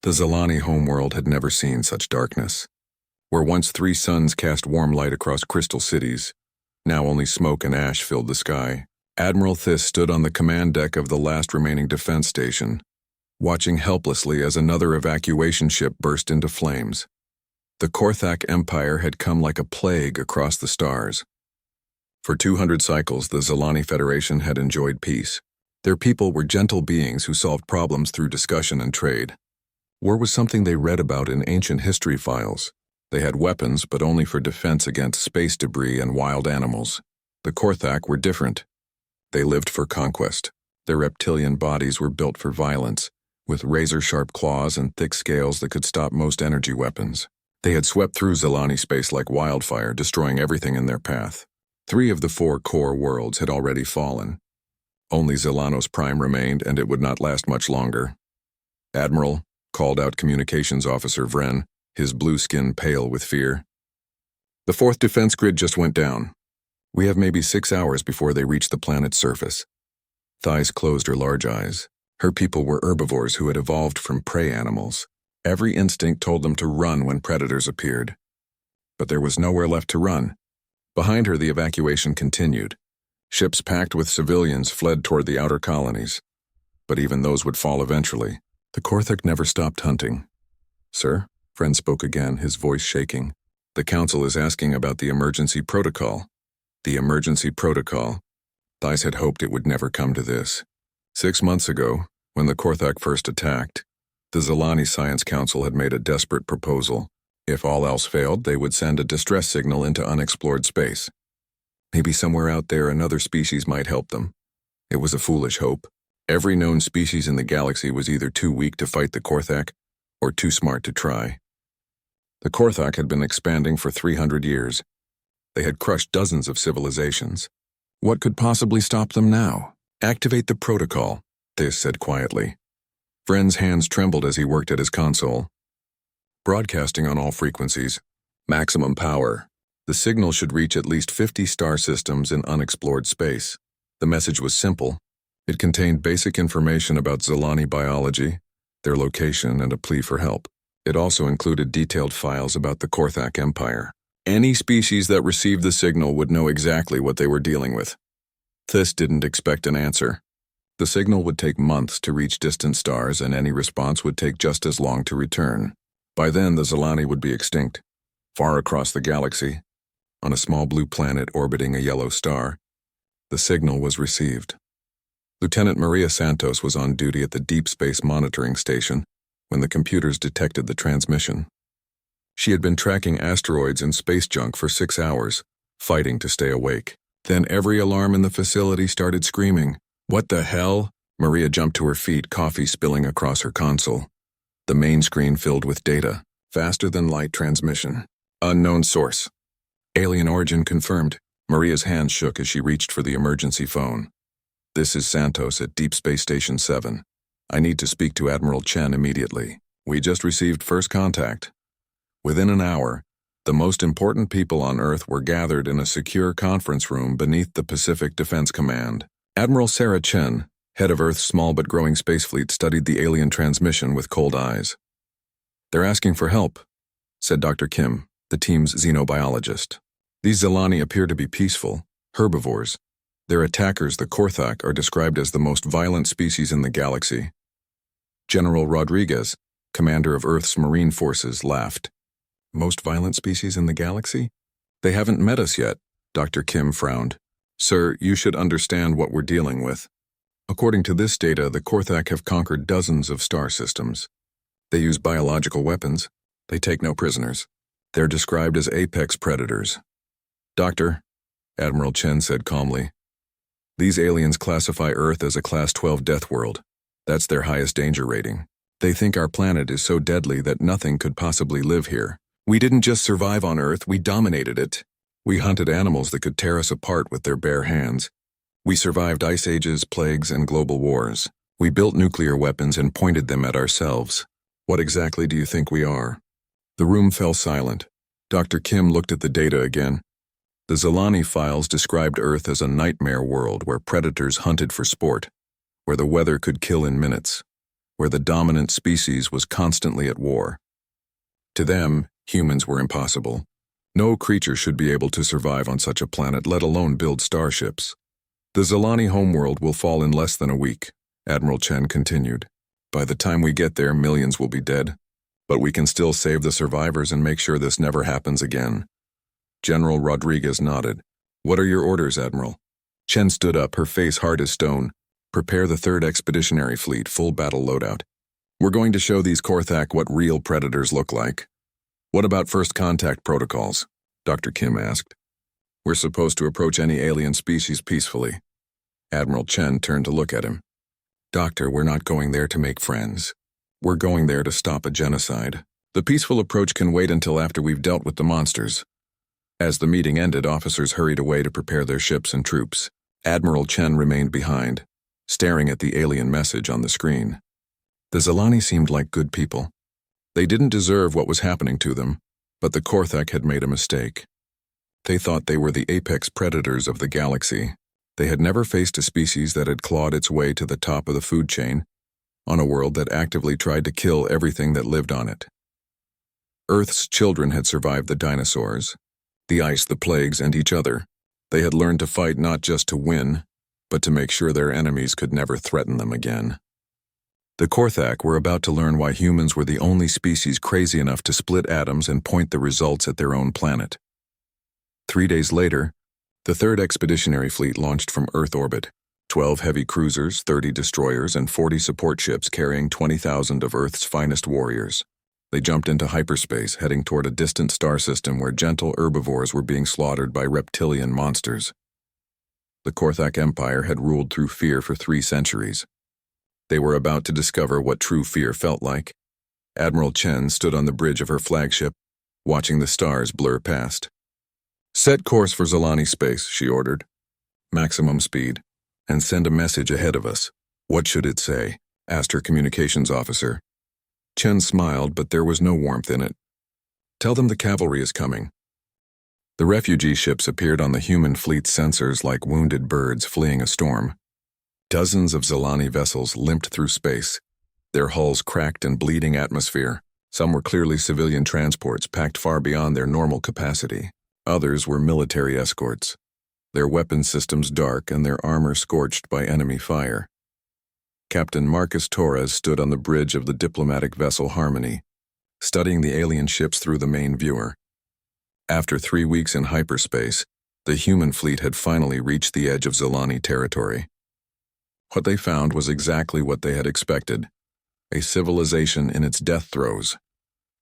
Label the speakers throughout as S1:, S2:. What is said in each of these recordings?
S1: The Zilani homeworld had never seen such darkness. Where once 3 suns cast warm light across crystal cities, now only smoke and ash filled the sky. Admiral Thys stood on the command deck of the last remaining defense station, watching helplessly as another evacuation ship burst into flames. The Korthak Empire had come like a plague across the stars. For 200 cycles, the Zilani Federation had enjoyed peace. Their people were gentle beings who solved problems through discussion and trade. War was something they read about in ancient history files. They had weapons, but only for defense against space debris and wild animals. The Korthak were different. They lived for conquest. Their reptilian bodies were built for violence, with razor-sharp claws and thick scales that could stop most energy weapons. They had swept through Zilani space like wildfire, destroying everything in their path. 3 of the 4 core worlds had already fallen. Only Zilanos Prime remained, and it would not last much longer. "Admiral," called out Communications Officer Vren, his blue skin pale with fear. "The 4th defense grid just went down. We have maybe 6 hours before they reach the planet's surface." Thys closed her large eyes. Her people were herbivores who had evolved from prey animals. Every instinct told them to run when predators appeared. But there was nowhere left to run. Behind her, the evacuation continued. Ships packed with civilians fled toward the outer colonies. But even those would fall eventually. The Korthak never stopped hunting. "Sir?" Vren spoke again, his voice shaking. "The Council is asking about the emergency protocol." The emergency protocol. Thys had hoped it would never come to this. 6 months ago, when the Korthak first attacked, the Zilani Science Council had made a desperate proposal. If all else failed, they would send a distress signal into unexplored space. Maybe somewhere out there another species might help them. It was a foolish hope. Every known species in the galaxy was either too weak to fight the Korthak or too smart to try. The Korthak had been expanding for 300 years. They had crushed dozens of civilizations. What could possibly stop them now? "Activate the protocol," Thys said quietly. Vren's hands trembled as he worked at his console. "Broadcasting on all frequencies. Maximum power. The signal should reach at least 50 star systems in unexplored space." The message was simple. It contained basic information about Zilani biology, their location, and a plea for help. It also included detailed files about the Korthak Empire. Any species that received the signal would know exactly what they were dealing with. Thys didn't expect an answer. The signal would take months to reach distant stars, and any response would take just as long to return. By then, the Zilani would be extinct. Far across the galaxy, on a small blue planet orbiting a yellow star, the signal was received. Lieutenant Maria Santos was on duty at the Deep Space Monitoring Station when the computers detected the transmission. She had been tracking asteroids and space junk for 6 hours, fighting to stay awake. Then every alarm in the facility started screaming. "What the hell?" Maria jumped to her feet, coffee spilling across her console. The main screen filled with data, faster than light transmission. "Unknown source. Alien origin confirmed." Maria's hands shook as she reached for the emergency phone. "This is Santos at Deep Space Station 7. I need to speak to Admiral Chen immediately. We just received first contact." Within an hour, the most important people on Earth were gathered in a secure conference room beneath the Pacific Defense Command. Admiral Sarah Chen, head of Earth's small but growing space fleet, studied the alien transmission with cold eyes. "They're asking for help," said Dr. Kim, the team's xenobiologist. "These Zilani appear to be peaceful, herbivores. Their attackers, the Korthak, are described as the most violent species in the galaxy." General Rodriguez, commander of Earth's Marine Forces, laughed. "Most violent species in the galaxy? They haven't met us yet," Dr. Kim frowned. "Sir, you should understand what we're dealing with. According to this data, the Korthak have conquered dozens of star systems. They use biological weapons. They take no prisoners. They're described as apex predators." "Doctor," Admiral Chen said calmly, "these aliens classify Earth as a Class 12 death world. That's their highest danger rating. They think our planet is so deadly that nothing could possibly live here. We didn't just survive on Earth, we dominated it. We hunted animals that could tear us apart with their bare hands. We survived ice ages, plagues, and global wars. We built nuclear weapons and pointed them at ourselves. What exactly do you think we are?" The room fell silent. Dr. Kim looked at the data again. The Zilani files described Earth as a nightmare world where predators hunted for sport, where the weather could kill in minutes. where the dominant species was constantly at war. To them, humans were impossible. No creature should be able to survive on such a planet, let alone build starships. The Zilani homeworld will fall in less than a week, Admiral Chen continued. By the time we get there, millions will be dead. But we can still save the survivors and make sure this never happens again. General Rodriguez nodded. What are your orders, Admiral? Chen stood up, her face hard as stone. Prepare the 3rd Expeditionary Fleet, full battle loadout. We're going to show these Korthak what real predators look like. What about first contact protocols? Dr. Kim asked. We're supposed to approach any alien species peacefully. Admiral Chen turned to look at him. Doctor, we're not going there to make friends. We're going there to stop a genocide. The peaceful approach can wait until after we've dealt with the monsters. As the meeting ended, officers hurried away to prepare their ships and troops. Admiral Chen remained behind, staring at the alien message on the screen. The Zilani seemed like good people. They didn't deserve what was happening to them, but the Korthak had made a mistake. They thought they were the apex predators of the galaxy. They had never faced a species that had clawed its way to the top of the food chain, on a world that actively tried to kill everything that lived on it. Earth's children had survived the dinosaurs, the ice, the plagues, and each other. They had learned to fight not just to win, but to make sure their enemies could never threaten them again. The Korthak were about to learn why humans were the only species crazy enough to split atoms and point the results at their own planet. 3 days later, the 3rd Expeditionary Fleet launched from Earth orbit. 12 heavy cruisers, 30 destroyers, and 40 support ships carrying 20,000 of Earth's finest warriors. They jumped into hyperspace, heading toward a distant star system where gentle herbivores were being slaughtered by reptilian monsters. The Korthak Empire had ruled through fear for 3 centuries. They were about to discover what true fear felt like. Admiral Chen stood on the bridge of her flagship, watching the stars blur past. Set course for Zilani space, she ordered. Maximum speed. And send a message ahead of us. What should it say? Asked her communications officer. Chen smiled, but there was no warmth in it. Tell them the cavalry is coming. The refugee ships appeared on the human fleet's sensors like wounded birds fleeing a storm. Dozens of Zilani vessels limped through space, their hulls cracked in bleeding atmosphere. Some were clearly civilian transports packed far beyond their normal capacity. Others were military escorts, their weapon systems dark and their armor scorched by enemy fire. Captain Marcus Torres stood on the bridge of the diplomatic vessel Harmony, studying the alien ships through the main viewer. After 3 weeks in hyperspace, the human fleet had finally reached the edge of Zilani territory. What they found was exactly what they had expected, a civilization in its death throes.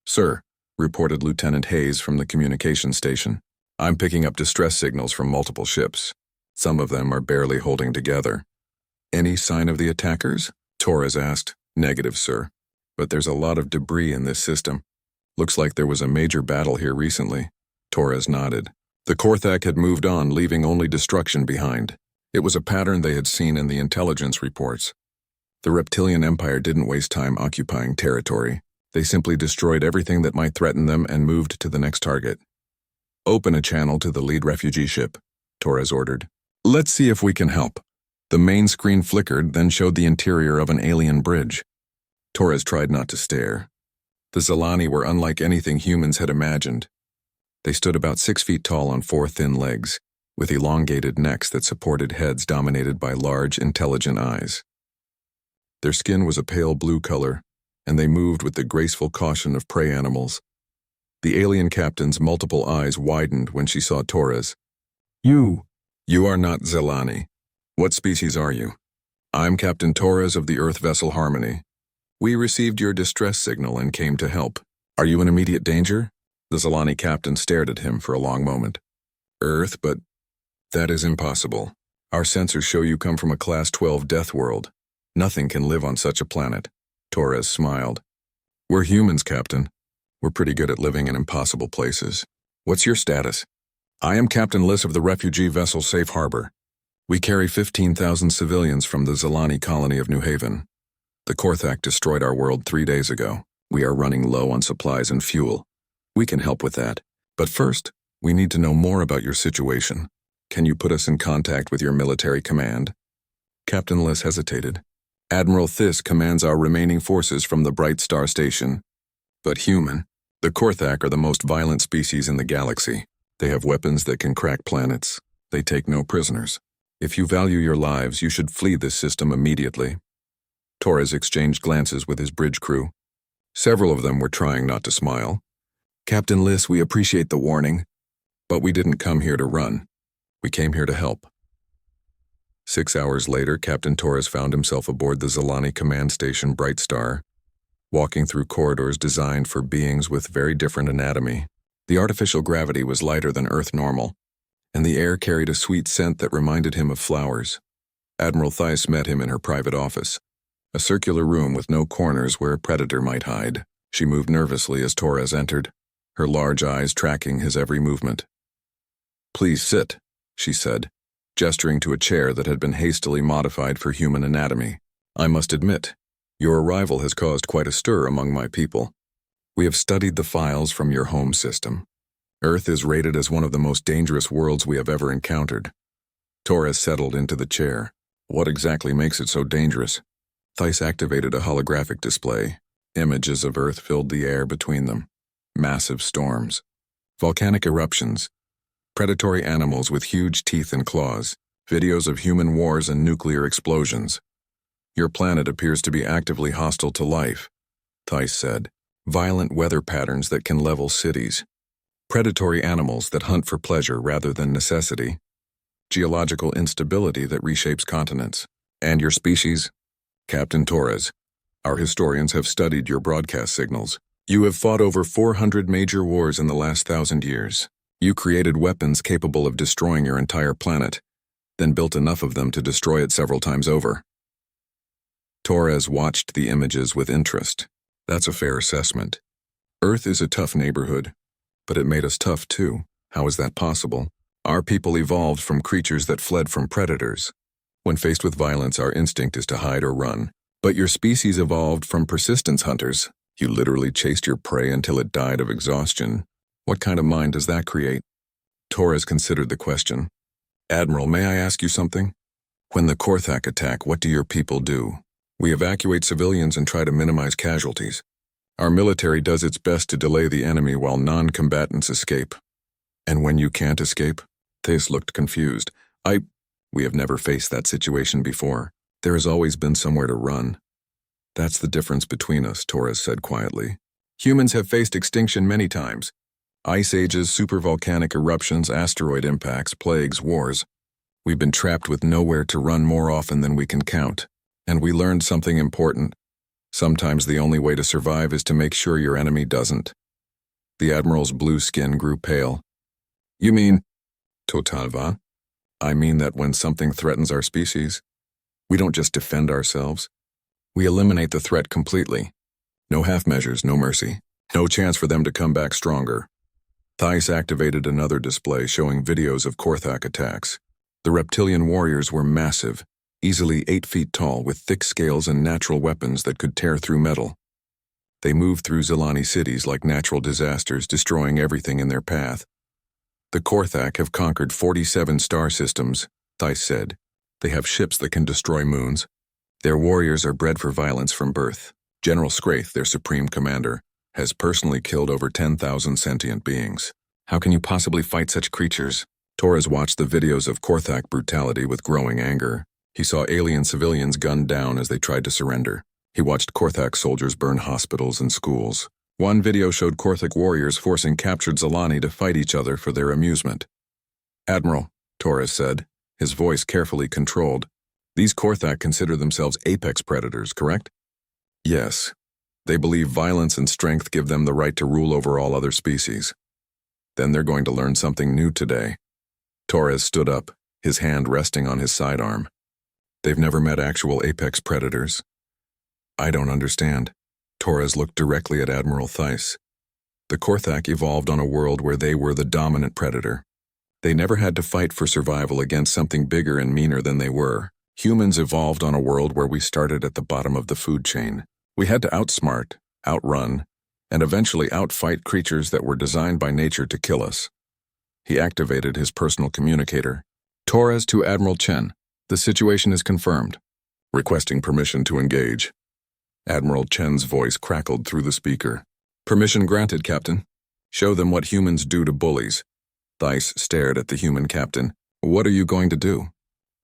S1: Sir, reported Lieutenant Hayes from the communication station, I'm picking up distress signals from multiple ships. Some of them are barely holding together. Any sign of the attackers? Torres asked. Negative, sir. But there's a lot of debris in this system. Looks like there was a major battle here recently. Torres nodded. The Korthak had moved on, leaving only destruction behind. It was a pattern they had seen in the intelligence reports. The Reptilian Empire didn't waste time occupying territory. They simply destroyed everything that might threaten them and moved to the next target. Open a channel to the lead refugee ship, Torres ordered. Let's see if we can help. The main screen flickered, then showed the interior of an alien bridge. Torres tried not to stare. The Zilani were unlike anything humans had imagined. They stood about 6 feet tall on 4 thin legs, with elongated necks that supported heads dominated by large, intelligent eyes. Their skin was a pale blue color, and they moved with the graceful caution of prey animals. The alien captain's multiple eyes widened when she saw Torres. You are not Zilani. What species are you? I'm Captain Torres of the Earth vessel Harmony. We received your distress signal and came to help. Are you in immediate danger? The Zilani captain stared at him for a long moment. Earth, but that is impossible. Our sensors show you come from a Class 12 death world. Nothing can live on such a planet. Torres smiled. We're humans, Captain. We're pretty good at living in impossible places. What's your status? I am Captain Liss of the refugee vessel Safe Harbor. We carry 15,000 civilians from the Zilani colony of New Haven. The Korthak destroyed our world 3 days ago. We are running low on supplies and fuel. We can help with that. But first, we need to know more about your situation. Can you put us in contact with your military command? Captain Liss hesitated. Admiral Thys commands our remaining forces from the Bright Star Station. But human. The Korthak are the most violent species in the galaxy. They have weapons that can crack planets. They take no prisoners. If you value your lives, you should flee this system immediately. Torres exchanged glances with his bridge crew. Several of them were trying not to smile. Captain Liss, we appreciate the warning, but we didn't come here to run. We came here to help. 6 hours later, Captain Torres found himself aboard the Zilani command station Bright Star, walking through corridors designed for beings with very different anatomy. The artificial gravity was lighter than Earth normal, and the air carried a sweet scent that reminded him of flowers. Admiral Thys met him in her private office, a circular room with no corners where a predator might hide. She moved nervously as Torres entered, her large eyes tracking his every movement. "Please sit," she said, gesturing to a chair that had been hastily modified for human anatomy. "I must admit, your arrival has caused quite a stir among my people. We have studied the files from your home system. Earth is rated as one of the most dangerous worlds we have ever encountered." Torres settled into the chair. "What exactly makes it so dangerous?" Thys activated a holographic display. Images of Earth filled the air between them. Massive storms, volcanic eruptions, predatory animals with huge teeth and claws, videos of human wars and nuclear explosions. "Your planet appears to be actively hostile to life," Thys said. "Violent weather patterns that can level cities. Predatory animals that hunt for pleasure rather than necessity. Geological instability that reshapes continents. And your species?" "Captain Torres, our historians have studied your broadcast signals. You have fought over 400 major wars in the last 1,000 years. You created weapons capable of destroying your entire planet, then built enough of them to destroy it several times over." Torres watched the images with interest. "That's a fair assessment. Earth is a tough neighborhood, but it made us tough too. How is that possible? Our people evolved from creatures that fled from predators. When faced with violence, our instinct is to hide or run. But your species evolved from persistence hunters. You literally chased your prey until it died of exhaustion. What kind of mind does that create?" Torres considered the question. "Admiral, may I ask you something? When the Korthak attack, what do your people do?" "We evacuate civilians and try to minimize casualties. Our military does its best to delay the enemy while non-combatants escape." "And when you can't escape?" Thys looked confused. We have never faced that situation before. There has always been somewhere to run." "That's the difference between us," Torres said quietly. "Humans have faced extinction many times. Ice ages, supervolcanic eruptions, asteroid impacts, plagues, wars. We've been trapped with nowhere to run more often than we can count. And we learned something important. Sometimes the only way to survive is to make sure your enemy doesn't." The Admiral's blue skin grew pale. "You mean?" "Totalva. I mean that when something threatens our species, we don't just defend ourselves. We eliminate the threat completely. No half measures, no mercy. No chance for them to come back stronger." Thys activated another display showing videos of Korthak attacks. The reptilian warriors were massive, easily 8 feet tall with thick scales and natural weapons that could tear through metal. They moved through Zilani cities like natural disasters, destroying everything in their path. "The Korthak have conquered 47 star systems," Thys said. "They have ships that can destroy moons. Their warriors are bred for violence from birth. General Scraith, their supreme commander, has personally killed over 10,000 sentient beings. How can you possibly fight such creatures?" Torres watched the videos of Korthak brutality with growing anger. He saw alien civilians gunned down as they tried to surrender. He watched Korthak soldiers burn hospitals and schools. One video showed Korthak warriors forcing captured Zilani to fight each other for their amusement. "Admiral," Torres said, his voice carefully controlled, "these Korthak consider themselves apex predators, correct?" "Yes. They believe violence and strength give them the right to rule over all other species. Then they're going to learn something new today." Torres stood up, his hand resting on his sidearm. "They've never met actual apex predators." "I don't understand." Torres looked directly at Admiral Thys. "The Korthak evolved on a world where they were the dominant predator. They never had to fight for survival against something bigger and meaner than they were. Humans evolved on a world where we started at the bottom of the food chain. We had to outsmart, outrun, and eventually outfight creatures that were designed by nature to kill us." He activated his personal communicator. "Torres to Admiral Chen. The situation is confirmed. requesting permission to engage. Admiral Chen's voice crackled through the speaker. Permission granted, Captain. Show them what humans do to bullies. Theiss stared at the human captain. What are you going to do?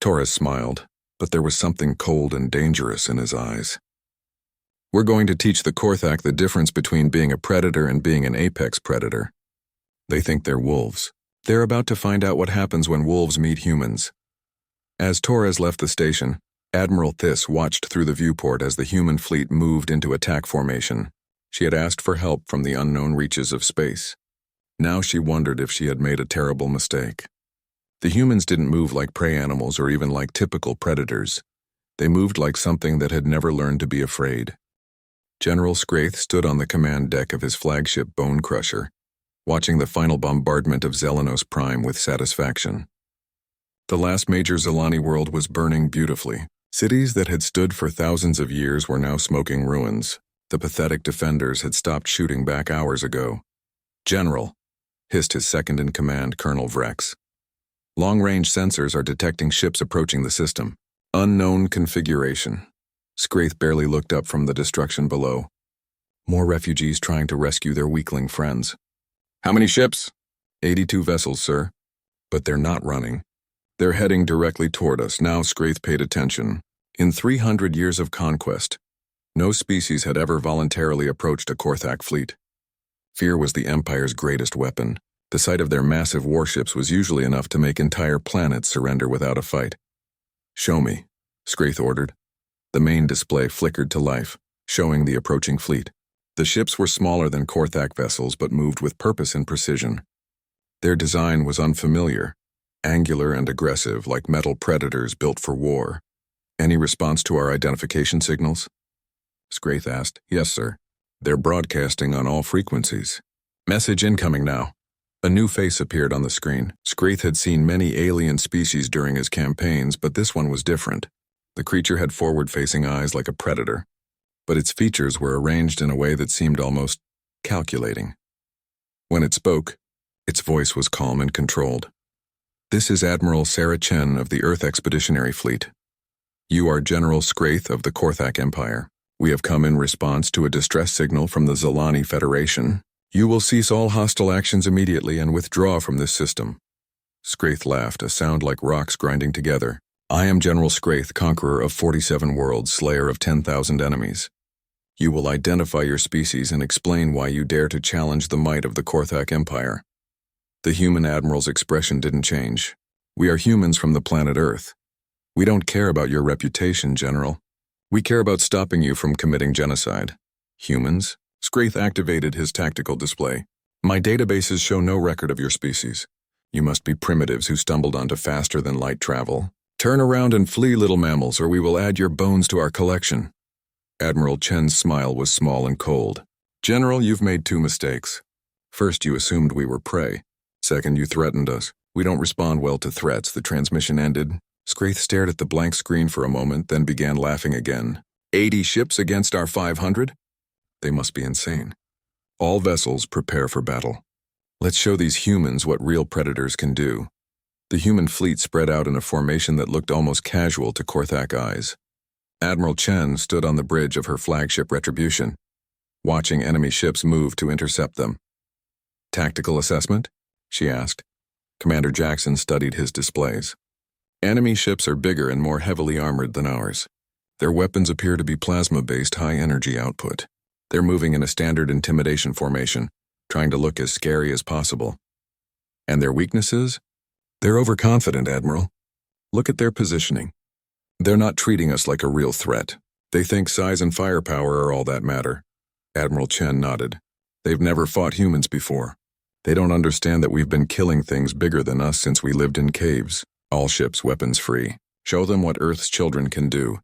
S1: Torres smiled, but there was something cold and dangerous in his eyes. We're going to teach the Korthak the difference between being a predator and being an apex predator. They think they're wolves. They're about to find out what happens when wolves meet humans. As Torres left the station, Admiral Theiss watched through the viewport as the human fleet moved into attack formation. She had asked for help from the unknown reaches of space. Now she wondered if she had made a terrible mistake. The humans didn't move like prey animals or even like typical predators. They moved like something that had never learned to be afraid. General Skraith stood on the command deck of his flagship Bone Crusher, watching the final bombardment of Zelenos Prime with satisfaction. The last major Zelani world was burning beautifully. Cities that had stood for thousands of years were now smoking ruins. The pathetic defenders had stopped shooting back hours ago. General, hissed his second-in-command, Colonel Vrex. Long-range sensors are detecting ships approaching the system. Unknown configuration. Skraith barely looked up from the destruction below. More refugees trying to rescue their weakling friends. How many ships? 82 vessels, sir. But they're not running. They're heading directly toward us. Now Skraith paid attention. In 300 years of conquest, no species had ever voluntarily approached a Korthak fleet. Fear was the Empire's greatest weapon. The sight of their massive warships was usually enough to make entire planets surrender without a fight. Show me, Skraith ordered. The main display flickered to life, showing the approaching fleet. The ships were smaller than Korthak vessels but moved with purpose and precision. Their design was unfamiliar, angular and aggressive like metal predators built for war. Any response to our identification signals? Skraith asked. Yes, sir. They're broadcasting on all frequencies. Message incoming now. A new face appeared on the screen. Skraith had seen many alien species during his campaigns, but this one was different. The creature had forward-facing eyes like a predator, but its features were arranged in a way that seemed almost calculating. When it spoke, its voice was calm and controlled. This is Admiral Sarah Chen of the Earth Expeditionary Fleet. You are General Skraith of the Korthak Empire. We have come in response to a distress signal from the Zelani Federation. You will cease all hostile actions immediately and withdraw from this system. Skraith laughed, a sound like rocks grinding together. I am General Skraith, conqueror of 47 worlds, slayer of 10,000 enemies. You will identify your species and explain why you dare to challenge the might of the Korthak Empire. The human admiral's expression didn't change. We are humans from the planet Earth. We don't care about your reputation, General. We care about stopping you from committing genocide. Humans? Skraith activated his tactical display. My databases show no record of your species. You must be primitives who stumbled onto faster-than-light travel. Turn around and flee, little mammals, or we will add your bones to our collection. Admiral Chen's smile was small and cold. General, you've made two mistakes. First, you assumed we were prey. Second, you threatened us. We don't respond well to threats. The transmission ended. Skraith stared at the blank screen for a moment, then began laughing again. 80 ships against our 500? They must be insane. All vessels prepare for battle. Let's show these humans what real predators can do. The human fleet spread out in a formation that looked almost casual to Korthak eyes. Admiral Chen stood on the bridge of her flagship Retribution, watching enemy ships move to intercept them. Tactical assessment? She asked. Commander Jackson studied his displays. Enemy ships are bigger and more heavily armored than ours. Their weapons appear to be plasma-based high-energy output. They're moving in a standard intimidation formation, trying to look as scary as possible. And their weaknesses? They're overconfident, Admiral. Look at their positioning. They're not treating us like a real threat. They think size and firepower are all that matter. Admiral Chen nodded. They've never fought humans before. They don't understand that we've been killing things bigger than us since we lived in caves. All ships weapons free. Show them what Earth's children can do.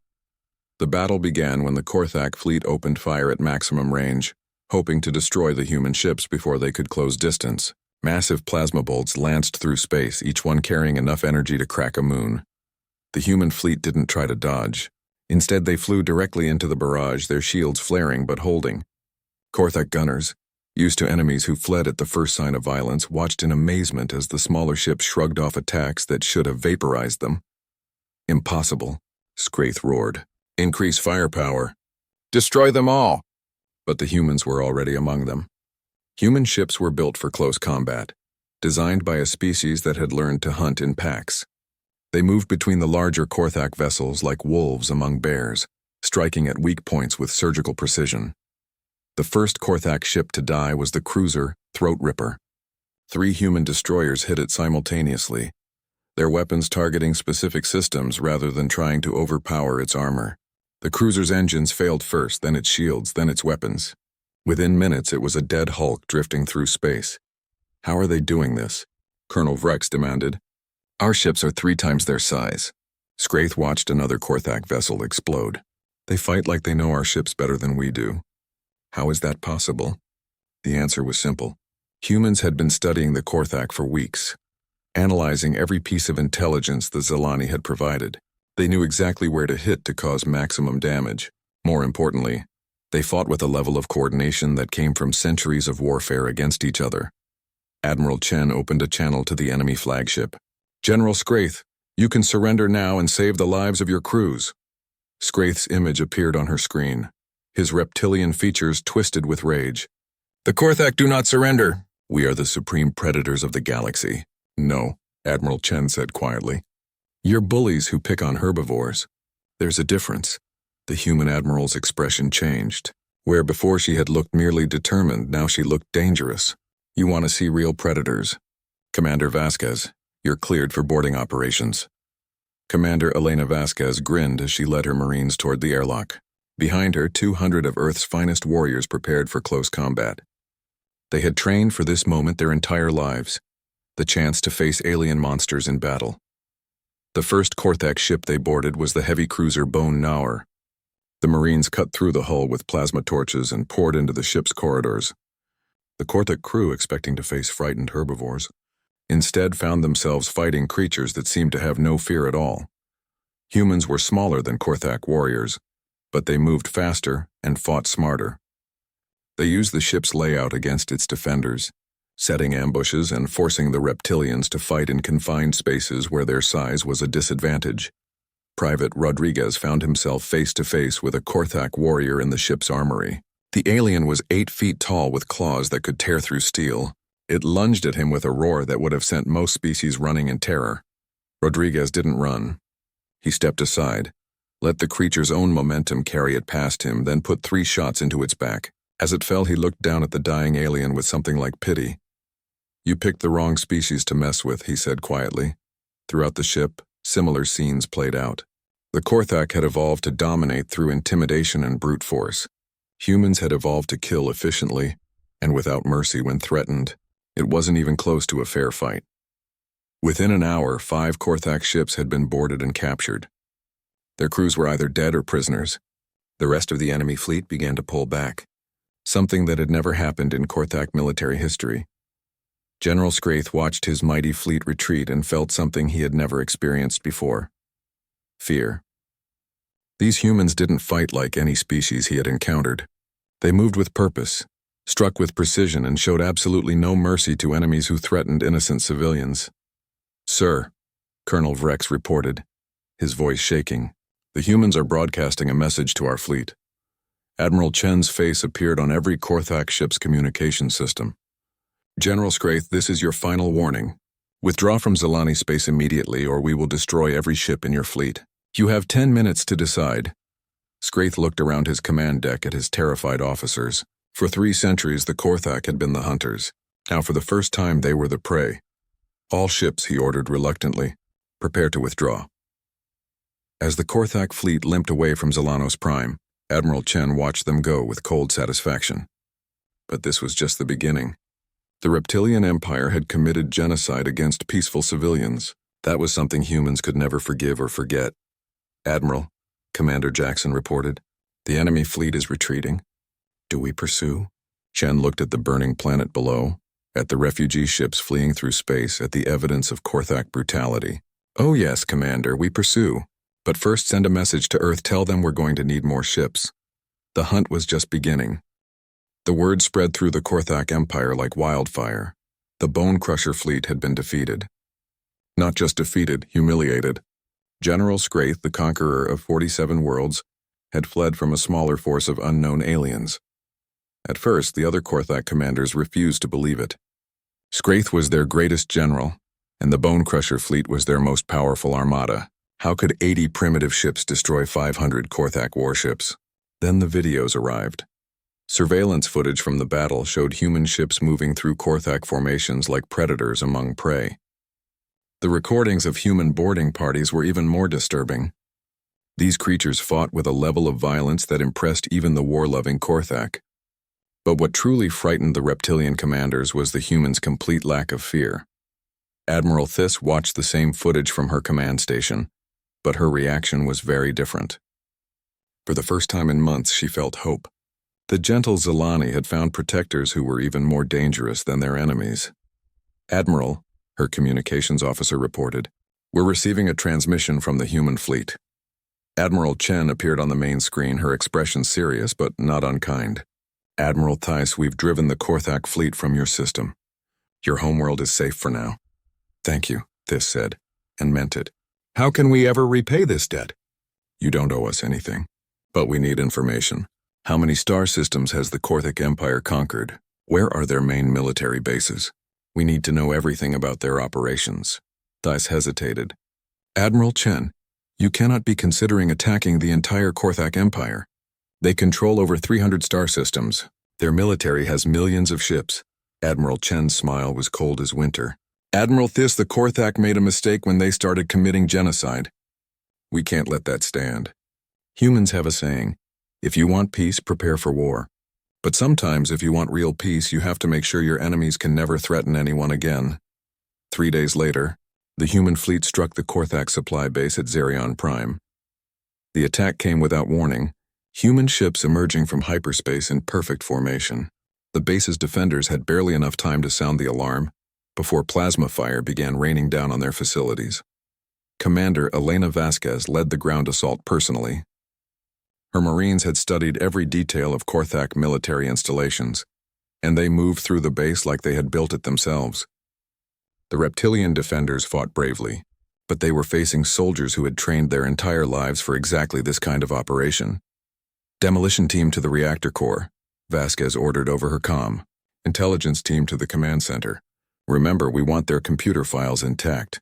S1: The battle began when the Korthak fleet opened fire at maximum range, hoping to destroy the human ships before they could close distance. Massive plasma bolts lanced through space, each one carrying enough energy to crack a moon. The human fleet didn't try to dodge. Instead, they flew directly into the barrage, their shields flaring but holding. Korthak gunners, used to enemies who fled at the first sign of violence, watched in amazement as the smaller ships shrugged off attacks that should have vaporized them. Impossible, Skraith roared. Increase firepower. Destroy them all. But the humans were already among them. Human ships were built for close combat, designed by a species that had learned to hunt in packs. They moved between the larger Korthak vessels like wolves among bears, striking at weak points with surgical precision. The first Korthak ship to die was the cruiser Throat Ripper. 3 human destroyers hit it simultaneously, their weapons targeting specific systems rather than trying to overpower its armor. The cruiser's engines failed first, then its shields, then its weapons. Within minutes, it was a dead hulk drifting through space. How are they doing this? Colonel Vrex demanded. Our ships are 3 times their size. Scraith watched another Korthak vessel explode. They fight like they know our ships better than we do. How is that possible? The answer was simple. Humans had been studying the Korthak for weeks, analyzing every piece of intelligence the Zilani had provided. They knew exactly where to hit to cause maximum damage. More importantly, they fought with a level of coordination that came from centuries of warfare against each other. Admiral Chen opened a channel to the enemy flagship. General Scraith, you can surrender now and save the lives of your crews. Scraith's image appeared on her screen, his reptilian features twisted with rage. The Korthak do not surrender. We are the supreme predators of the galaxy. No, Admiral Chen said quietly. You're bullies who pick on herbivores. There's a difference. The human admiral's expression changed. Where before she had looked merely determined, now she looked dangerous. You want to see real predators. Commander Vasquez, you're cleared for boarding operations. Commander Elena Vasquez grinned as she led her Marines toward the airlock. Behind her, 200 of Earth's finest warriors prepared for close combat. They had trained for this moment their entire lives, the chance to face alien monsters in battle. The first Korthak ship they boarded was the heavy cruiser Bone Naur. The Marines cut through the hull with plasma torches and poured into the ship's corridors. The Korthak crew, expecting to face frightened herbivores, instead found themselves fighting creatures that seemed to have no fear at all. Humans were smaller than Korthak warriors, but they moved faster and fought smarter. They used the ship's layout against its defenders, setting ambushes and forcing the reptilians to fight in confined spaces where their size was a disadvantage. Private Rodriguez found himself face-to-face with a Korthak warrior in the ship's armory. The alien was 8 feet tall with claws that could tear through steel. It lunged at him with a roar that would have sent most species running in terror. Rodriguez didn't run. He stepped aside, let the creature's own momentum carry it past him, then put 3 shots into its back. As it fell, he looked down at the dying alien with something like pity. You picked the wrong species to mess with, he said quietly. Throughout the ship, similar scenes played out. The Korthak had evolved to dominate through intimidation and brute force. Humans had evolved to kill efficiently and without mercy when threatened. It wasn't even close to a fair fight. Within an hour, 5 Korthak ships had been boarded and captured. Their crews were either dead or prisoners. The rest of the enemy fleet began to pull back, something that had never happened in Korthak military history. General Scraith watched his mighty fleet retreat and felt something he had never experienced before. Fear. These humans didn't fight like any species he had encountered. They moved with purpose, struck with precision, and showed absolutely no mercy to enemies who threatened innocent civilians. Sir, Colonel Vrex reported, his voice shaking, the humans are broadcasting a message to our fleet. Admiral Chen's face appeared on every Korthak ship's communication system. General Scraith, this is your final warning. Withdraw from Zilani space immediately, or we will destroy every ship in your fleet. You have 10 minutes to decide. Scraith looked around his command deck at his terrified officers. For 3 centuries, the Korthak had been the hunters. Now, for the first time, they were the prey. All ships, he ordered reluctantly, prepare to withdraw. As the Korthak fleet limped away from Zelanos Prime, Admiral Chen watched them go with cold satisfaction. But this was just the beginning. The Reptilian Empire had committed genocide against peaceful civilians. That was something humans could never forgive or forget. Admiral, Commander Jackson reported, the enemy fleet is retreating. Do we pursue? Chen looked at the burning planet below, at the refugee ships fleeing through space, at the evidence of Korthak brutality. Oh yes, Commander, we pursue. But first send a message to Earth, tell them we're going to need more ships. The hunt was just beginning. The word spread through the Korthak Empire like wildfire. The Bone Crusher fleet had been defeated. Not just defeated, humiliated. General Scraith, the conqueror of 47 worlds, had fled from a smaller force of unknown aliens. At first, the other Korthak commanders refused to believe it. Skraith was their greatest general, and the Bone Crusher fleet was their most powerful armada. How could 80 primitive ships destroy 500 Korthak warships? Then the videos arrived. Surveillance footage from the battle showed human ships moving through Korthak formations like predators among prey. The recordings of human boarding parties were even more disturbing. These creatures fought with a level of violence that impressed even the war-loving Korthak. But what truly frightened the reptilian commanders was the humans' complete lack of fear. Admiral Thys watched the same footage from her command station, but her reaction was very different. For the first time in months, she felt hope. The gentle Zelani had found protectors who were even more dangerous than their enemies. "Admiral," her communications officer reported, "we're receiving a transmission from the human fleet." Admiral Chen appeared on the main screen, her expression serious but not unkind. "Admiral Thys, we've driven the Korthak fleet from your system. Your homeworld is safe for now." "Thank you," Thys said, and meant it. "How can we ever repay this debt?" "You don't owe us anything, but we need information. How many star systems has the Korthak Empire conquered? Where are their main military bases? We need to know everything about their operations." Thys hesitated. "Admiral Chen, you cannot be considering attacking the entire Korthak Empire. They control over 300 star systems. Their military has millions of ships." Admiral Chen's smile was cold as winter. "Admiral Thys, the Korthak made a mistake when they started committing genocide. We can't let that stand. Humans have a saying, if you want peace, prepare for war. But sometimes if you want real peace, you have to make sure your enemies can never threaten anyone again." 3 days later, the human fleet struck the Korthak supply base at Zerion Prime. The attack came without warning, human ships emerging from hyperspace in perfect formation. The base's defenders had barely enough time to sound the alarm before plasma fire began raining down on their facilities. Commander Elena Vasquez led the ground assault personally. Her Marines had studied every detail of Korthak military installations, and they moved through the base like they had built it themselves. The reptilian defenders fought bravely, but they were facing soldiers who had trained their entire lives for exactly this kind of operation. "Demolition team to the reactor core," Vasquez ordered over her comm. "Intelligence team to the command center. Remember, we want their computer files intact."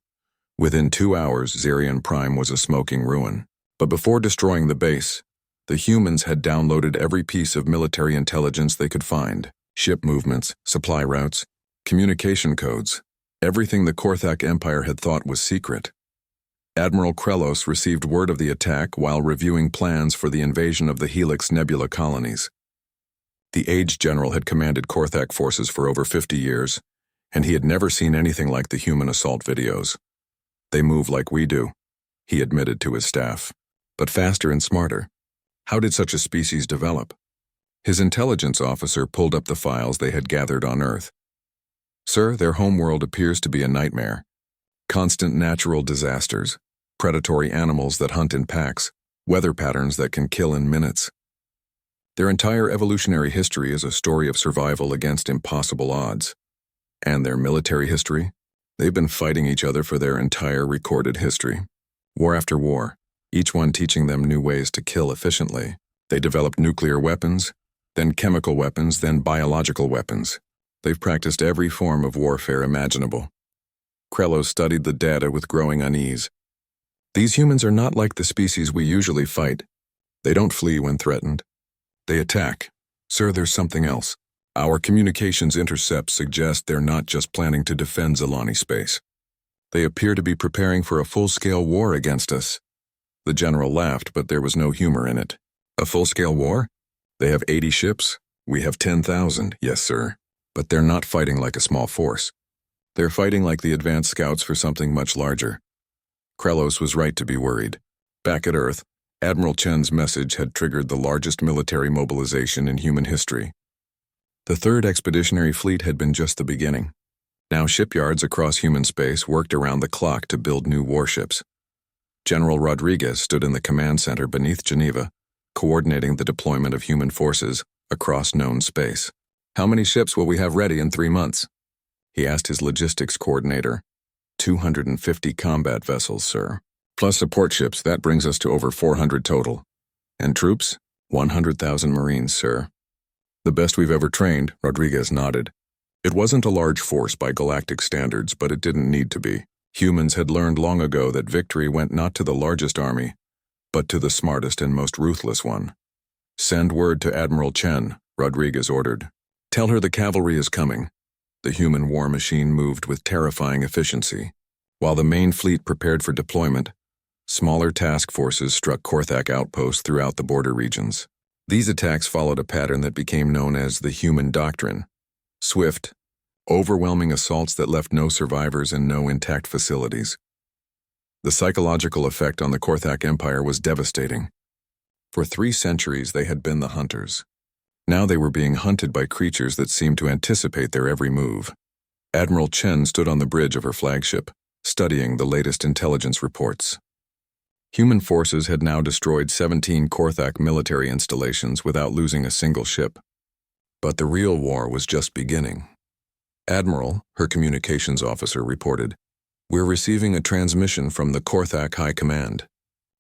S1: Within 2 hours, Zerion Prime was a smoking ruin. But before destroying the base, the humans had downloaded every piece of military intelligence they could find. Ship movements, supply routes, communication codes, everything the Korthak Empire had thought was secret. Admiral Krelos received word of the attack while reviewing plans for the invasion of the Helix Nebula colonies. The aged general had commanded Korthak forces for over 50 years, and he had never seen anything like the human assault videos. "They move like we do," he admitted to his staff, "but faster and smarter. How did such a species develop?" His intelligence officer pulled up the files they had gathered on Earth. "Sir, their homeworld appears to be a nightmare. Constant natural disasters, predatory animals that hunt in packs, weather patterns that can kill in minutes. Their entire evolutionary history is a story of survival against impossible odds. And their military history? They've been fighting each other for their entire recorded history. War after war, each one teaching them new ways to kill efficiently. They developed nuclear weapons, then chemical weapons, then biological weapons. They've practiced every form of warfare imaginable." Krelos studied the data with growing unease. "These humans are not like the species we usually fight. They don't flee when threatened. They attack. Sir, there's something else. Our communications intercepts suggest they're not just planning to defend Zelani space. They appear to be preparing for a full-scale war against us." The general laughed, but there was no humor in it. "A full-scale war? They have 80 ships. We have 10,000, yes, sir. But they're not fighting like a small force. They're fighting like the advanced scouts for something much larger." Krelos was right to be worried. Back at Earth, Admiral Chen's message had triggered the largest military mobilization in human history. The Third Expeditionary Fleet had been just the beginning. Now shipyards across human space worked around the clock to build new warships. General Rodriguez stood in the command center beneath Geneva, coordinating the deployment of human forces across known space. "How many ships will we have ready in 3 months?" he asked his logistics coordinator. 250 combat vessels, sir. Plus support ships, that brings us to over 400 total. And troops? 100,000 Marines, sir. The best we've ever trained, Rodriguez nodded. It wasn't a large force by galactic standards, but it didn't need to be. Humans had learned long ago that victory went not to the largest army, but to the smartest and most ruthless one. Send word to Admiral Chen, Rodriguez ordered. Tell her the cavalry is coming. The human war machine moved with terrifying efficiency. While the main fleet prepared for deployment, smaller task forces struck Korthak outposts throughout the border regions. These attacks followed a pattern that became known as the human doctrine. Swift, overwhelming assaults that left no survivors and no intact facilities. The psychological effect on the Korthak Empire was devastating. For 3 centuries they had been the hunters. Now they were being hunted by creatures that seemed to anticipate their every move. Admiral Chen stood on the bridge of her flagship, studying the latest intelligence reports. Human forces had now destroyed 17 Korthak military installations without losing a single ship. But the real war was just beginning. Admiral, her communications officer, reported, "We're receiving a transmission from the Korthak High Command.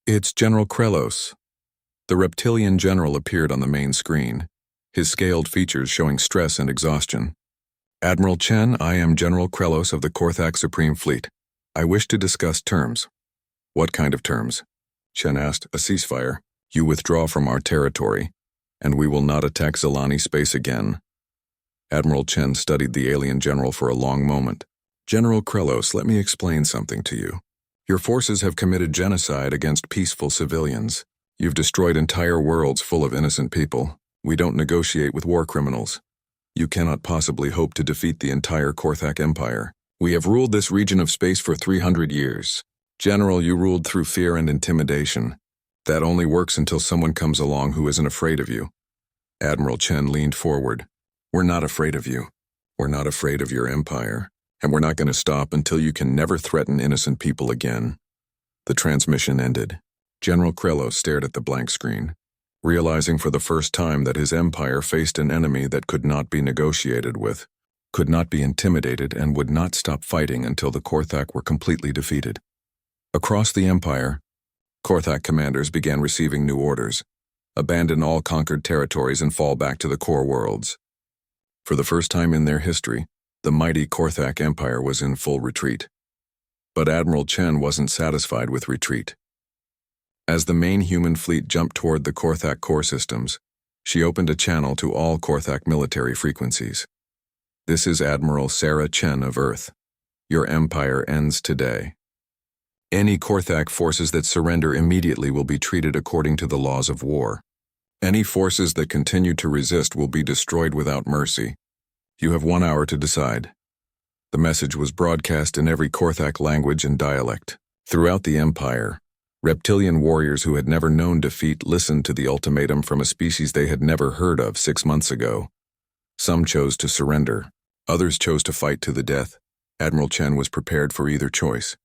S1: It's General Krelos." The reptilian general appeared on the main screen, his scaled features showing stress and exhaustion. "Admiral Chen, I am General Krelos of the Korthak Supreme Fleet. I wish to discuss terms." "What kind of terms?" Chen asked. "A ceasefire. You withdraw from our territory, and we will not attack Zilani space again." Admiral Chen studied the alien general for a long moment. "General Krelos, let me explain something to you. Your forces have committed genocide against peaceful civilians. You've destroyed entire worlds full of innocent people. We don't negotiate with war criminals. You cannot possibly hope to defeat the entire Korthak Empire. We have ruled this region of space for 300 years. General, you ruled through fear and intimidation. That only works until someone comes along who isn't afraid of you." Admiral Chen leaned forward. "We're not afraid of you. We're not afraid of your empire. And we're not going to stop until you can never threaten innocent people again." The transmission ended. General Krelos stared at the blank screen, realizing for the first time that his empire faced an enemy that could not be negotiated with, could not be intimidated, and would not stop fighting until the Korthak were completely defeated. Across the empire, Korthak commanders began receiving new orders: abandon all conquered territories and fall back to the core worlds. For the first time in their history, the mighty Korthak Empire was in full retreat. But Admiral Chen wasn't satisfied with retreat. As the main human fleet jumped toward the Korthak core systems, she opened a channel to all Korthak military frequencies. "This is Admiral Sarah Chen of Earth. Your empire ends today. Any Korthak forces that surrender immediately will be treated according to the laws of war. Any forces that continue to resist will be destroyed without mercy. You have 1 hour to decide." The message was broadcast in every Korthak language and dialect. Throughout the empire, reptilian warriors who had never known defeat listened to the ultimatum from a species they had never heard of 6 months ago. Some chose to surrender. Others chose to fight to the death. Admiral Chen was prepared for either choice.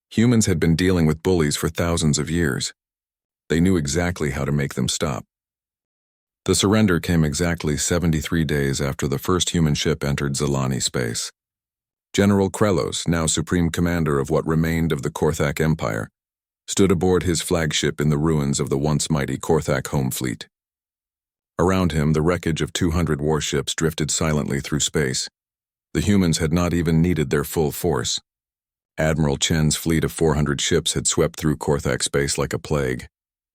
S1: Humans had been dealing with bullies for thousands of years. They knew exactly how to make them stop. The surrender came exactly 73 days after the first human ship entered Zilani space. General Krelos, now supreme commander of what remained of the Korthak Empire, stood aboard his flagship in the ruins of the once mighty Korthak home fleet. Around him, the wreckage of 200 warships drifted silently through space. The humans had not even needed their full force. Admiral Chen's fleet of 400 ships had swept through Korthak space like a plague,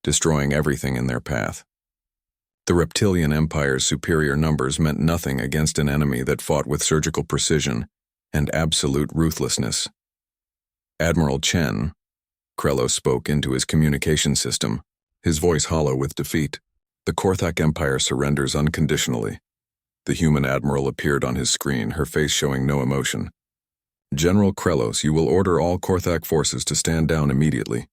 S1: destroying everything in their path. The reptilian empire's superior numbers meant nothing against an enemy that fought with surgical precision and absolute ruthlessness. "Admiral Chen," Krelos spoke into his communication system, his voice hollow with defeat. "The Korthak Empire surrenders unconditionally." The human admiral appeared on his screen, her face showing no emotion. "General Krelos, you will order all Korthak forces to stand down immediately.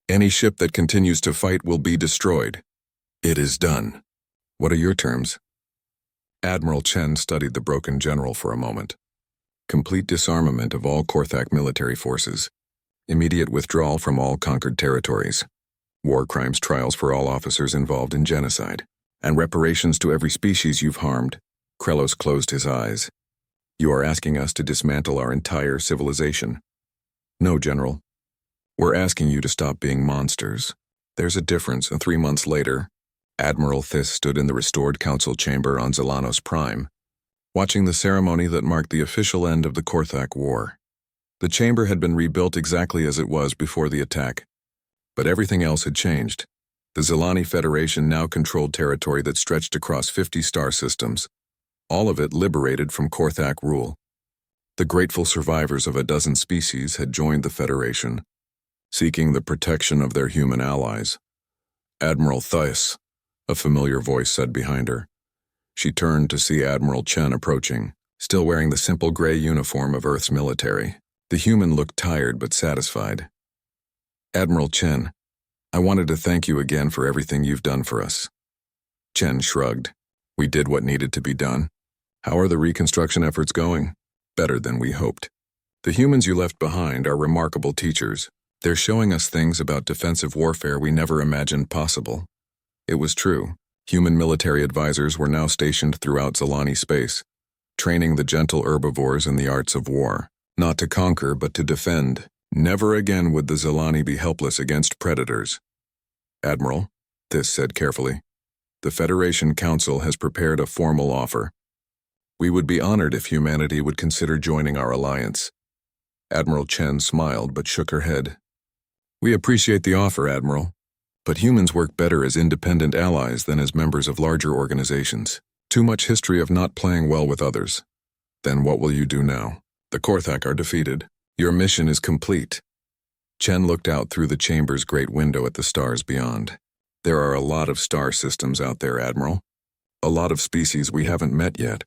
S1: Any ship that continues to fight will be destroyed." "It is done." "What are your terms?" Admiral Chen studied the broken general for a moment. "Complete disarmament of all Korthak military forces. Immediate withdrawal from all conquered territories. War crimes trials for all officers involved in genocide. And reparations to every species you've harmed." Krelos closed his eyes. "You are asking us to dismantle our entire civilization." "No, General. We're asking you to stop being monsters. There's a difference, and 3 months later, Admiral Thys stood in the restored council chamber on Zelanos Prime, watching the ceremony that marked the official end of the HFY War. The chamber had been rebuilt exactly as it was before the attack, but everything else had changed. The Zelani Federation now controlled territory that stretched across 50 star systems, all of it liberated from HFY rule. The grateful survivors of a dozen species had joined the Federation, seeking the protection of their human allies. "Admiral Thys," a familiar voice said behind her. She turned to see Admiral Chen approaching, still wearing the simple gray uniform of Earth's military. The human looked tired but satisfied. "Admiral Chen, I wanted to thank you again for everything you've done for us." Chen shrugged. "We did what needed to be done. How are the reconstruction efforts going?" "Better than we hoped. The humans you left behind are remarkable teachers. They're showing us things about defensive warfare we never imagined possible." It was true. Human military advisors were now stationed throughout Zelani space, training the gentle herbivores in the arts of war. Not to conquer, but to defend. Never again would the Zelani be helpless against predators. "Admiral," Thys said carefully, "the Federation Council has prepared a formal offer. We would be honored if humanity would consider joining our alliance." Admiral Chen smiled but shook her head. "We appreciate the offer, Admiral, but humans work better as independent allies than as members of larger organizations. Too much history of not playing well with others. Then what will you do now? The HFY are defeated. Your mission is complete." Chen looked out through the chamber's great window at the stars beyond. "There are a lot of star systems out there, Admiral. A lot of species we haven't met yet.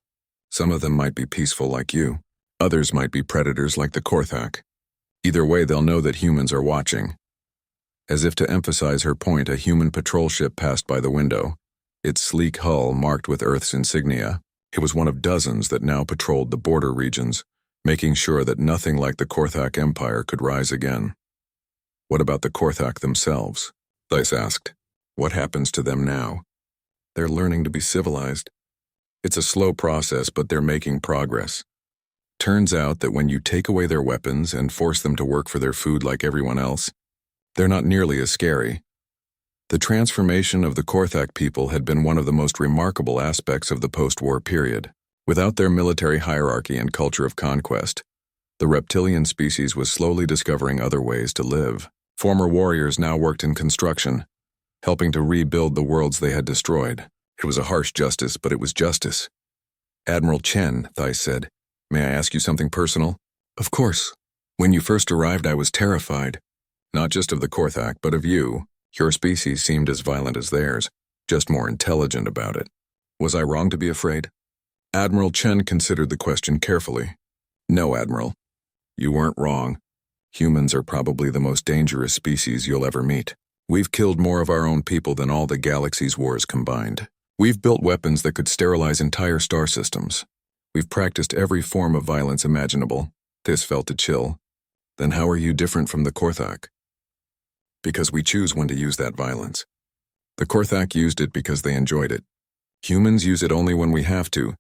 S1: Some of them might be peaceful like you. Others might be predators like the HFY. Either way, they'll know that humans are watching." As if to emphasize her point, a human patrol ship passed by the window, its sleek hull marked with Earth's insignia. It was one of dozens that now patrolled the border regions, making sure that nothing like the HFY Empire could rise again. "What about the HFY themselves?" Thys asked. "What happens to them now?" "They're learning to be civilized. It's a slow process, but they're making progress. Turns out that when you take away their weapons and force them to work for their food like everyone else, they're not nearly as scary." The transformation of the HFY people had been one of the most remarkable aspects of the post-war period. Without their military hierarchy and culture of conquest, the reptilian species was slowly discovering other ways to live. Former warriors now worked in construction, helping to rebuild the worlds they had destroyed. It was a harsh justice, but it was justice. "Admiral Chen," Thys said, "may I ask you something personal?" "Of course. When you first arrived, I was terrified. Not just of the HFY, but of you. Your species seemed as violent as theirs, just more intelligent about it. Was I wrong to be afraid?" Admiral Chen considered the question carefully. "No, Admiral. You weren't wrong. Humans are probably the most dangerous species you'll ever meet. We've killed more of our own people than all the galaxy's wars combined. We've built weapons that could sterilize entire star systems. We've practiced every form of violence imaginable." Thys felt a chill. "Then how are you different from the HFY?" "Because we choose when to use that violence. The HFY used it because they enjoyed it. Humans use it only when we have to,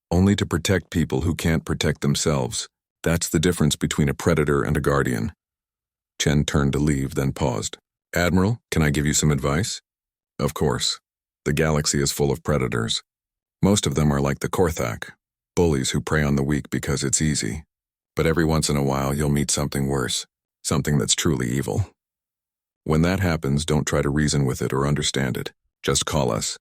S1: only to protect people who can't protect themselves. That's the difference between a predator and a guardian." Chen turned to leave, then paused. "Admiral, can I give you some advice?" "Of course. The galaxy is full of predators. Most of them are like the HFY, bullies who prey on the weak because it's easy. But every once in a while you'll meet something worse, something that's truly evil. When that happens, don't try to reason with it or understand it. Just call us."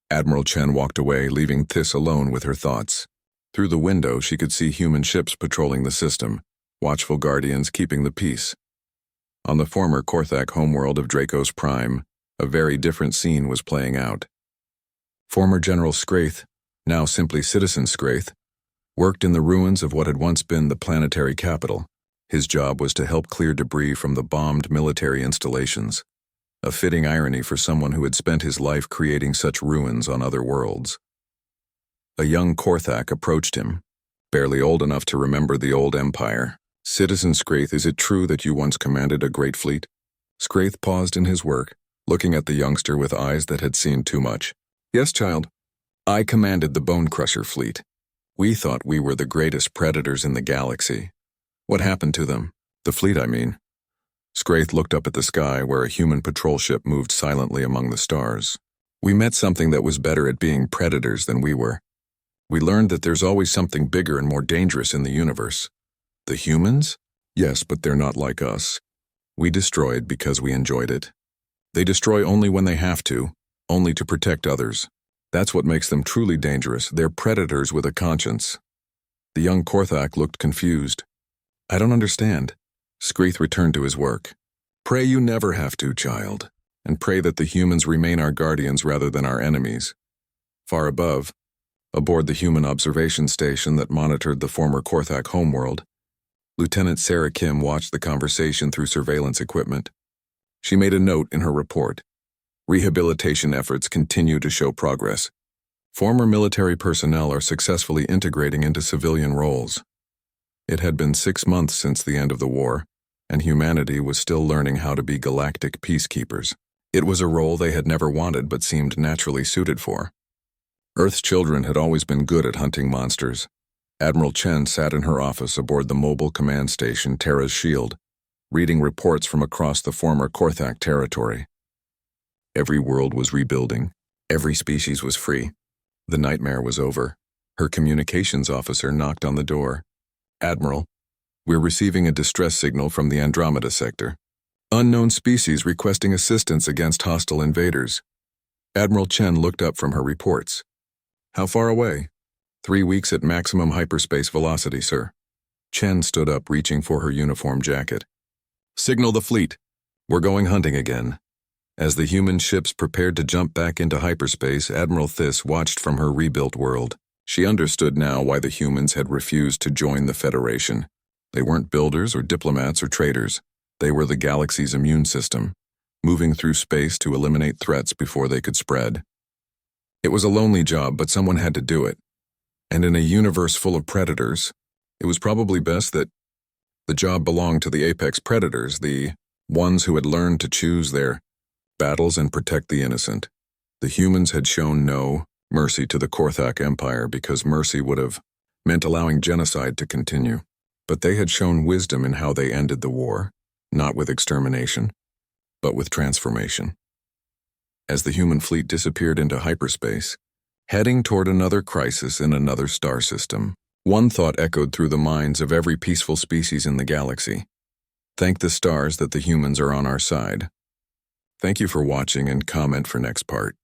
S1: Admiral Chen walked away, leaving Thys alone with her thoughts. Through the window, she could see human ships patrolling the system, watchful guardians keeping the peace. On the former HFY homeworld of Dracos Prime, a very different scene was playing out. Former General Scraith, now simply Citizen Scraith, worked in the ruins of what had once been the planetary capital. His job was to help clear debris from the bombed military installations. A fitting irony for someone who had spent his life creating such ruins on other worlds. A young HFY approached him, barely old enough to remember the old empire. "Citizen Scraith, is it true that you once commanded a great fleet?" Scraith paused in his work, looking at the youngster with eyes that had seen too much. "Yes, child. I commanded the Bone Crusher fleet. We thought we were the greatest predators in the galaxy. What happened to them? The fleet, I mean." Scraith looked up at the sky where a human patrol ship moved silently among the stars. We met something that was better at being predators than we were. We learned that there's always something bigger and more dangerous in the universe. The humans? Yes, but they're not like us. We destroyed because we enjoyed it. They destroy only when they have to, only to protect others. That's what makes them truly dangerous. They're predators with a conscience. The young Korthak looked confused. I don't understand. Screeth returned to his work. Pray you never have to, child, and pray that the humans remain our guardians rather than our enemies. Far above, aboard the human observation station that monitored the former Korthak homeworld, Lieutenant Sarah Kim watched the conversation through surveillance equipment. She made a note in her report. Rehabilitation efforts continue to show progress. Former military personnel are successfully integrating into civilian roles. It had been 6 months since the end of the war, and humanity was still learning how to be galactic peacekeepers. It was a role they had never wanted but seemed naturally suited for. Earth's children had always been good at hunting monsters. Admiral Chen sat in her office aboard the mobile command station Terra's Shield, reading reports from across the former Korthak territory. Every world was rebuilding. Every species was free. The nightmare was over. Her communications officer knocked on the door. Admiral, we're receiving a distress signal from the Andromeda sector. Unknown species requesting assistance against hostile invaders. Admiral Chen looked up from her reports. How far away? 3 weeks at maximum hyperspace velocity, sir. Chen stood up, reaching for her uniform jacket. Signal the fleet. We're going hunting again. As the human ships prepared to jump back into hyperspace, Admiral Thiss watched from her rebuilt world. She understood now why the humans had refused to join the Federation. They weren't builders or diplomats or traders. They were the galaxy's immune system, moving through space to eliminate threats before they could spread. It was a lonely job, but someone had to do it. And in a universe full of predators, it was probably best that the job belonged to the apex predators, the ones who had learned to choose their battles and protect the innocent. The humans had shown no mercy to the Korthak Empire because mercy would have meant allowing genocide to continue. But they had shown wisdom in how they ended the war, not with extermination, but with transformation. As the human fleet disappeared into hyperspace, heading toward another crisis in another star system, one thought echoed through the minds of every peaceful species in the galaxy. Thank the stars that the humans are on our side. Thank you for watching and comment for next part.